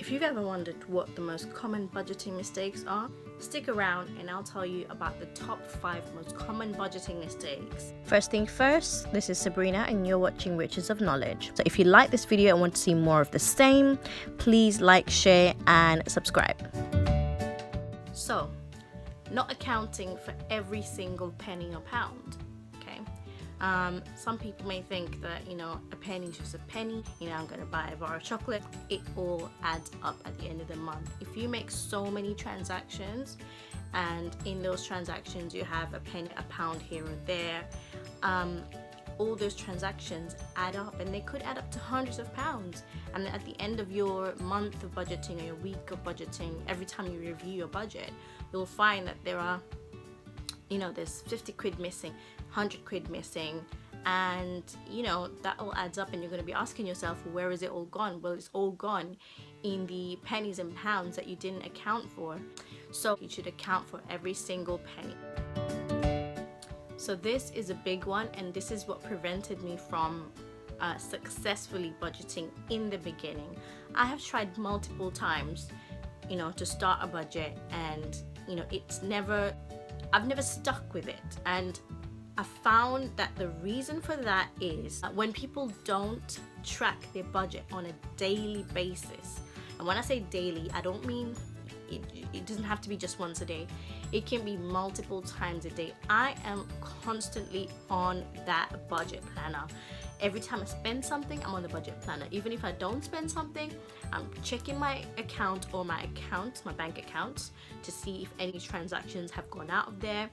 If you've ever wondered what the most common budgeting mistakes are, stick around and I'll tell you about the top 5 most common budgeting mistakes. First thing first, this is Sabrina and you're watching Riches of Knowledge. So if you like this video and want to see more of the same, please like, share and subscribe. So, not accounting for every single penny or pound. Some people may think that, a penny is just a penny, I'm going to buy a bar of chocolate. It all adds up at the end of the month. If you make so many transactions and in those transactions you have a penny, a pound here or there, all those transactions add up and they could add up to hundreds of pounds. And at the end of your month of budgeting or your week of budgeting, every time you review your budget, you'll find that there are there's 50 quid missing, 100 quid missing, and that all adds up and you're going to be asking yourself, where is it all gone? Well, it's all gone in the pennies and pounds that you didn't account for. So you should account for every single penny. So this is a big one, and this is what prevented me from successfully budgeting in the beginning. I have tried multiple times to start a budget, and I've never stuck with it. And I found that the reason for that is when people don't track their budget on a daily basis. And when I say daily, I don't mean it doesn't have to be just once a day. It can be multiple times a day. I am constantly on that budget planner. Every time I spend something, I'm on the budget planner. Even if I don't spend something, I'm checking my account or my bank accounts, to see if any transactions have gone out of there.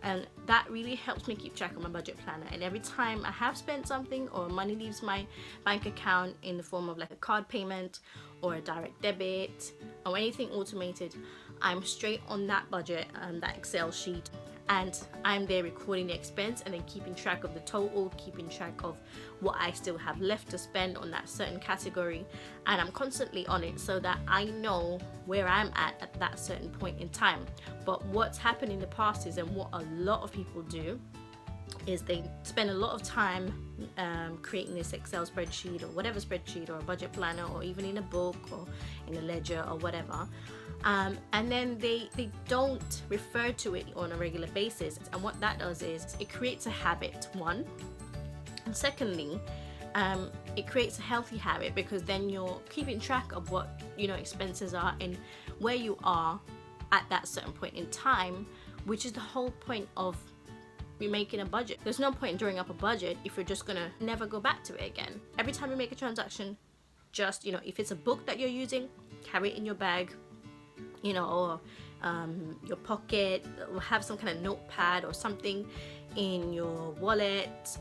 And that really helps me keep track of my budget planner. And every time I have spent something or money leaves my bank account in the form of like a card payment or a direct debit or anything automated, I'm straight on that budget and that Excel sheet, and I'm there recording the expense and then keeping track of the total, keeping track of what I still have left to spend on that certain category. And I'm constantly on it so that I know where I'm at that certain point in time. But what's happened in the past is, and what a lot of people do, is they spend a lot of time creating this Excel spreadsheet or whatever spreadsheet or a budget planner, or even in a book or in a ledger or whatever. And then they don't refer to it on a regular basis. And what that does is it creates a habit, one. And secondly, it creates a healthy habit, because then you're keeping track of what expenses are and where you are at that certain point in time, which is the whole point of making a budget. There's no point in drawing up a budget if you're just gonna never go back to it again. Every time you make a transaction, just if it's a book that you're using, carry it in your bag, or your pocket, or have some kind of notepad or something in your wallet,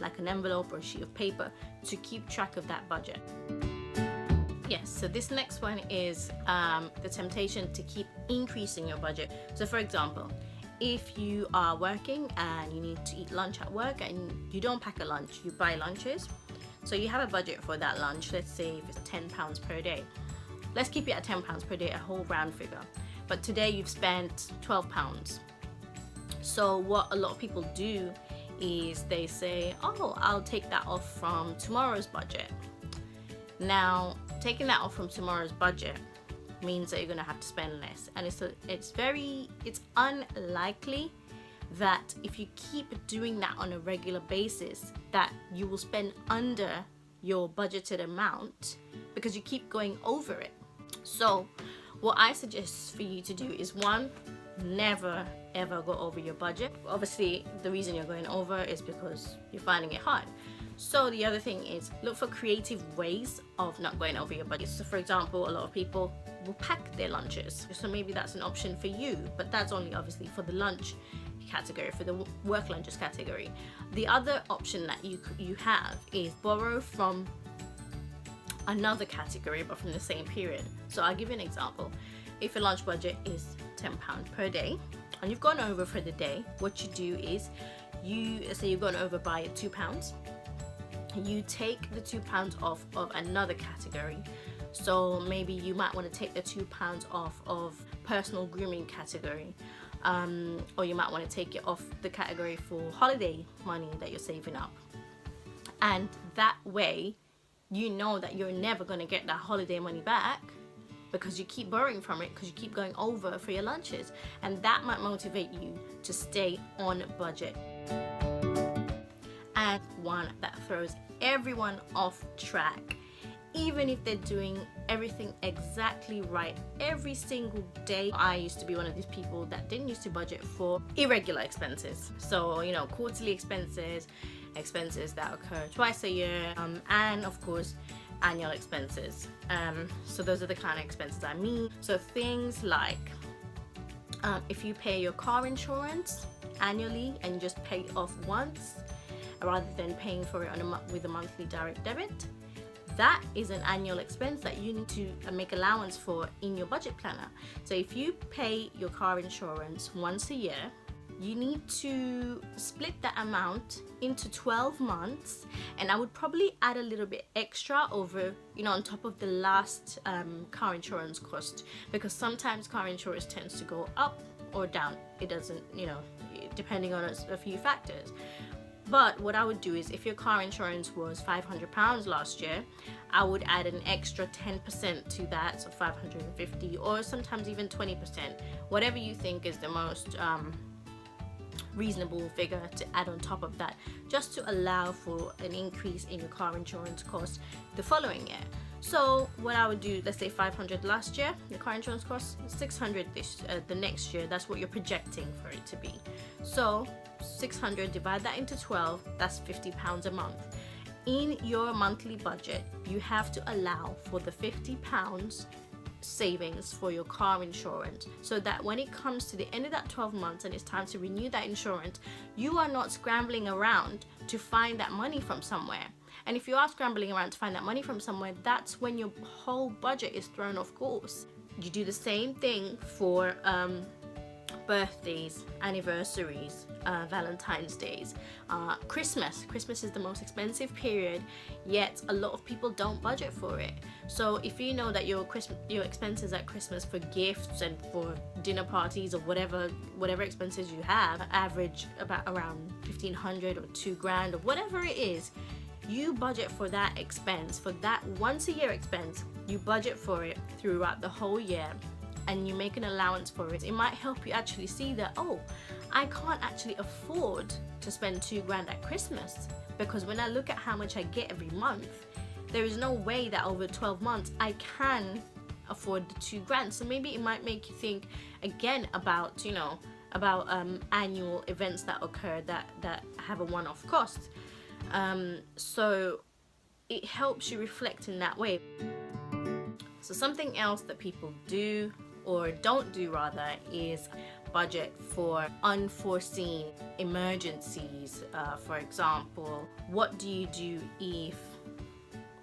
like an envelope or a sheet of paper, to keep track of that budget. Yes, so this next one is the temptation to keep increasing your budget. So for example, if you are working and you need to eat lunch at work and you don't pack a lunch, you buy lunches. So you have a budget for that lunch. Let's say if it's £10 per day. Let's keep it at £10 per day, a whole round figure. But today you've spent £12. So what a lot of people do is they say, oh, I'll take that off from tomorrow's budget. Now, taking that off from tomorrow's budget means that you're going to have to spend less. And it's unlikely that if you keep doing that on a regular basis, that you will spend under your budgeted amount, because you keep going over it. So what I suggest for you to do is, one, never ever go over your budget. Obviously the reason you're going over is because you're finding it hard. So the other thing is, look for creative ways of not going over your budget. So for example, a lot of people will pack their lunches, so maybe that's an option for you, but that's only obviously for the lunch category, for the work lunches category. The other option that you have is borrow from another category but from the same period. So I'll give you an example. If your lunch budget is £10 per day and you've gone over for the day, what you do is, say you've gone over by £2, you take the £2 off of another category. So maybe you might want to take the £2 off of personal grooming category, or you might want to take it off the category for holiday money that you're saving up. And that way you know that you're never going to get that holiday money back because you keep borrowing from it, because you keep going over for your lunches, and that might motivate you to stay on budget. And one that throws everyone off track, even if they're doing everything exactly right every single day. I used to be one of these people that didn't used to budget for irregular expenses. So, you know, quarterly expenses that occur twice a year, and of course annual expenses. So those are the kind of expenses I mean. So things like if you pay your car insurance annually and you just pay it off once rather than paying for it on with a monthly direct debit, that is an annual expense that you need to make allowance for in your budget planner. So if you pay your car insurance once a year, you need to split that amount into 12 months, and I would probably add a little bit extra over, you know, on top of the last car insurance cost, because sometimes car insurance tends to go up or down. It doesn't, you know, depending on a few factors. But what I would do is, if your car insurance was £500 last year, I would add an extra 10% to that, so 550, or sometimes even 20%, whatever you think is the most reasonable figure to add on top of that, just to allow for an increase in your car insurance cost the following year. So what I would do, let's say 500 last year, the car insurance cost 600 the next year. That's what you're projecting for it to be. So 600, divide that into 12, that's £50 a month. In your monthly budget, you have to allow for the £50 savings for your car insurance, so that when it comes to the end of that 12 months and it's time to renew that insurance, you are not scrambling around to find that money from somewhere. And if you are scrambling around to find that money from somewhere, that's when your whole budget is thrown off course. You do the same thing for birthdays, anniversaries, Valentine's Days, Christmas. Christmas is the most expensive period, yet a lot of people don't budget for it. So if you know that your expenses at Christmas for gifts and for dinner parties or whatever expenses you have average about around 1,500 or £2,000 or whatever it is, you budget for that expense, for that once a year expense. You budget for it throughout the whole year, and you make an allowance for it. It might help you actually see that, oh, I can't actually afford to spend £2,000 at Christmas, because when I look at how much I get every month, there is no way that over 12 months I can afford the £2,000. So maybe it might make you think again about, you know, about annual events that occur that have a one-off cost. So it helps you reflect in that way. So something else that people do, or don't do rather, is budget for unforeseen emergencies. For example, what do you do if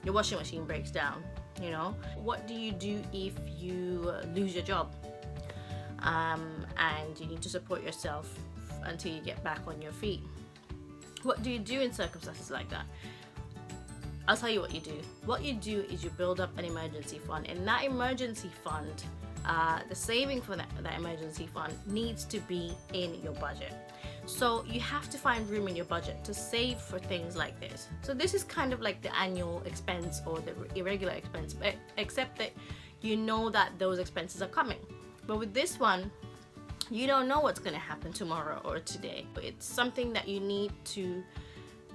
your washing machine breaks down? You know, what do you do if you lose your job and you need to support yourself until you get back on your feet? What do you do in circumstances like that? I'll tell you what you do. What you do is you build up an emergency fund, and that emergency fund, the saving for that emergency fund needs to be in your budget. So you have to find room in your budget to save for things like this. So this is kind of like the annual expense or the irregular expense, except that you know that those expenses are coming. But with this one, you don't know what's going to happen tomorrow or today. It's something that you need to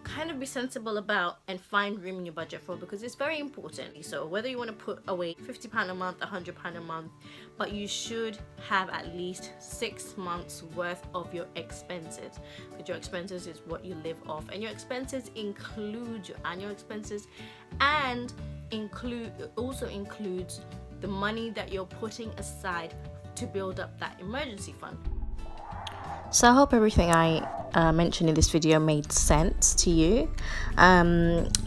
kind of be sensible about and find room in your budget for, because it's very important. So whether you want to put away £50 a month, £100 a month, but you should have at least 6 months worth of your expenses, because your expenses is what you live off, and your expenses include your annual expenses and also includes the money that you're putting aside to build up that emergency fund. So I hope everything I mentioned in this video made sense to you.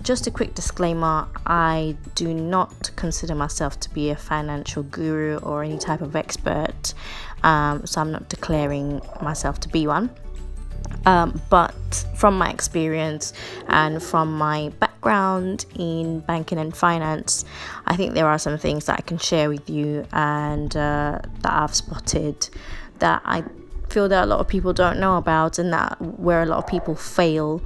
Just a quick disclaimer, I do not consider myself to be a financial guru or any type of expert, so I'm not declaring myself to be one. But from my experience and from my background in banking and finance, I think there are some things that I can share with you and that I've spotted that I feel that a lot of people don't know about, and that where a lot of people fail.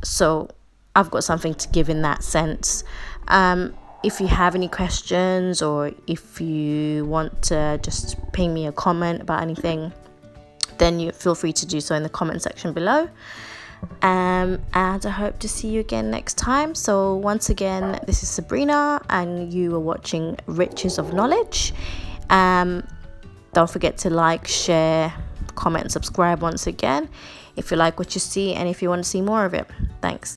So I've got something to give in that sense. If you have any questions, or if you want to just ping me a comment about anything, then you feel free to do so in the comment section below. And I hope to see you again next time. So once again, this is Sabrina, and you are watching Riches of Knowledge. Don't forget to like, share, comment, and subscribe once again if you like what you see, and if you want to see more of it. Thanks.